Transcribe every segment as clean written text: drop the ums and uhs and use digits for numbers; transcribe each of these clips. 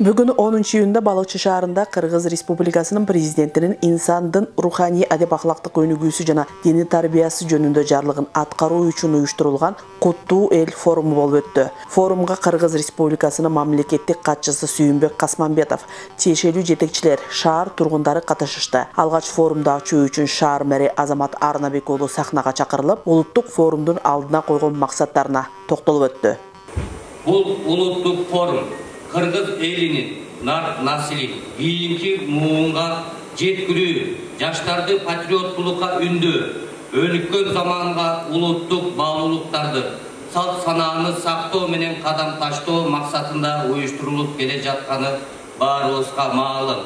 Bugün 10. iyunda Balıkçı şaharında Kırgız Respublikasının prezidentinin insandın ruhani adep ahlaklık önügüsü jana dini tarbiyası jönündө jarlığın atkarуу üçün uyuşturulgan Kuttuu el forumu bolup öttü. Forumga Kırgız Respublikasının mamlekettik katçısı Sүйүнбек Касманбетов, тиешелүү жетекчилер, шаар тургундары катышышты. Алгач форумда ачуу үчүн шаар мэри Азамат Арнабек уулу сахнага чакырылып, улуттук форумдун алдына койгон максаттарына токтолуп өттү. Бул улуттук форум Kırgız elinin nasilin kийинки муунга жеткирүү, жаштарды патриоттулукка үндөө, өнүккөн заманга улуттук баалуулуктарды, салт санааны сактоо менен кадам таштоо максатында уюштурулуп келе жатканы баарыбызга маалым.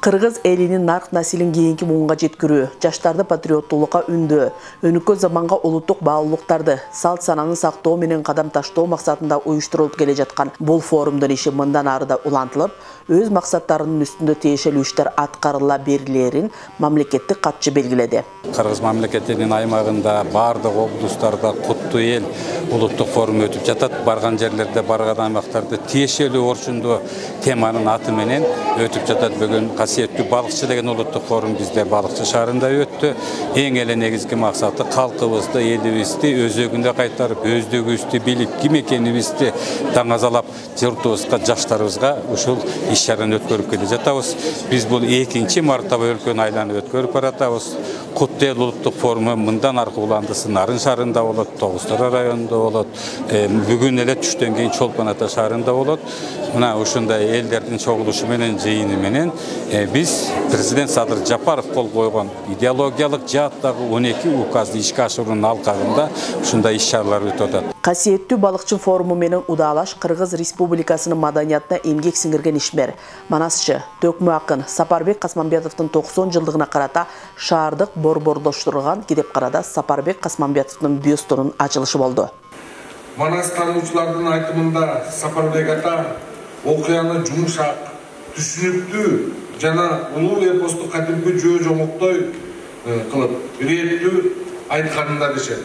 Kırgız elinin nark nasilin kийинки муунга жеткирүү, жаштарды патриоттулукка үндөө, өнүккөн заманга улуттук баалуулуктарды, салт сананы сактоо менен кадам таштоо максатында уюштурулуп келе жаткан бул форумдун иши мындан ары да улантылып, өз максаттарынын үстүндө тиешелүү иштер аткарыла берилерин мамлекеттик катчы белгиледи. Кыргыз мамлекетинин аймагында бардык облустарда Куттуу эл улуттук форум өтүп жатат. Барган жерлерде, барган аймактарда тиешелүү орчундуу теманын аты менен өтүп жатат. Бүгүн касиеттүү балыкчы деген улуттук форум бизде Балыкчы шаарында өттү. Эң эле негизги максаты калкыбызды, элибизди өзөгүндө кайтарып, өздүгүбүздү билип, ким экенибизди таңазалап, журтубузга, жаштарыбызга ушул иш-чараны өткөрүп келе жатабыз. Биз бул 2 мартабы өлкөнү айланып өткөрүп баратабыз. Куттуу эл улуттук форуму мындан аркы уландысы Нарын шаарында болот, Тогуз-Тара районунда болот, бүгүн эле түштөн кийин Чолпон Ата шаарында болот. Мына ушундай элдердин чогулушу менен, жыйыны менен биз президент Садыр Жапаров кол койгон идеологиялык жааттагы 12 указды ишке ашыруунун алкагында ушундай иш-чаралар өтүп атат. Касиеттүү балыкчы форуму менен удаалаш Кыргыз Республикасынын маданиятына эмгек сиңирген ишмер, манасчы, төкмө акын Сапарбек Касманбетовдун 90 жылдыгына карата шаардык борборлоштурулган Китепкарада Сапарбек Касманбетовдун бюстунун ачылышы болду. Манас таануучулардын айтымында Сапарбек ата окуяны жумшак, түшүнүктүү жана улуу эпосту кадимки жөө жомоктой кылып, иреттүү айтканында дешет.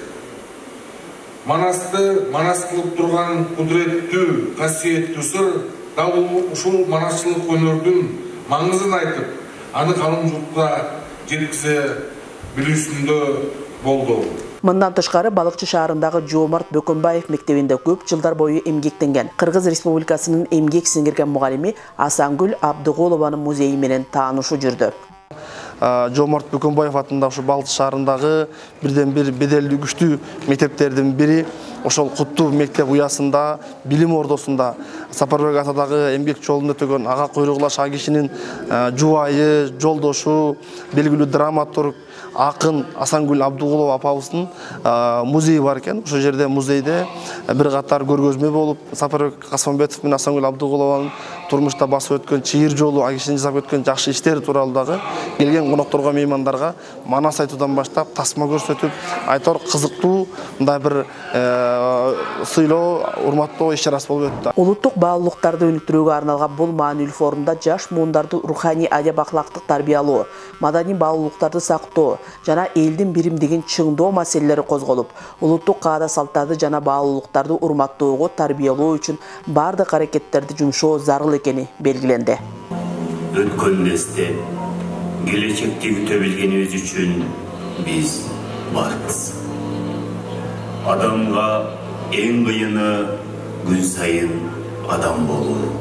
Манасты манас кылып турган кудуреттүү, касиеттүү сыр дал ушул манасчылык өнөрдүн маңызын айтып, аны калың журтка жеткизе билүүсүндө болду. Мындан тышкары Балыкчы шаарындагы Жоомарт Бөкөнбаев мектебинде көп жылдар бою эмгектенген Кыргыз Республикасынын эмгек сиңирген мугалими Асангүл Абдыгулованын музейи менен таанышуу жүрдү. Жоомарт Бөкөнбаев атында ушу Балыкчы шаарындагы бирден бир беделдүү күчтүү мектептердин бири. Ошол Куттуу мектеп уясында, билим ордосунда Сапарбек атадагы эмгек жолун өтөгөн ага куйругулаш кишинин жубайы, жолдошу, белгилүү драматург акын Асангүл Абдыгулова апабыздын музейи бар экен. Ошол жерде музейде бир катар көргөзмө болуп, Сапарбек Касманбетов менен Асангүл Абдыгулованын турмушта басып өткөн чыйыр жолу, кишинин жасап өткөн жакшы иштери тууралуу дагы келген конокторго, меймандарга манас айтуудан баштап, тасма көрсөтүп, айтор кызыктуу мындай бир сыйлоо, урматтоо иш-чарасы болуп өттү. Улуттук баалуулуктарды өнүктүрүүгө арналган бул маанилүү форумда жаш муундарды руханий адеп аклактык тарбиялоо, маданий баалуулуктарды сактоо жана элдин биримдигин чыңдоо маселелери козголуп, улуттук каада салттарды жана баалуулуктарды урматтоого, тарбиялоо үчүн бардык аракеттерди жумшоо зарыл экени белгиленди. Өткөн несте келечекти күтө билгенибиз үчүн биз барбыз. Адамга эң кыйыны күн сайын адам болуу.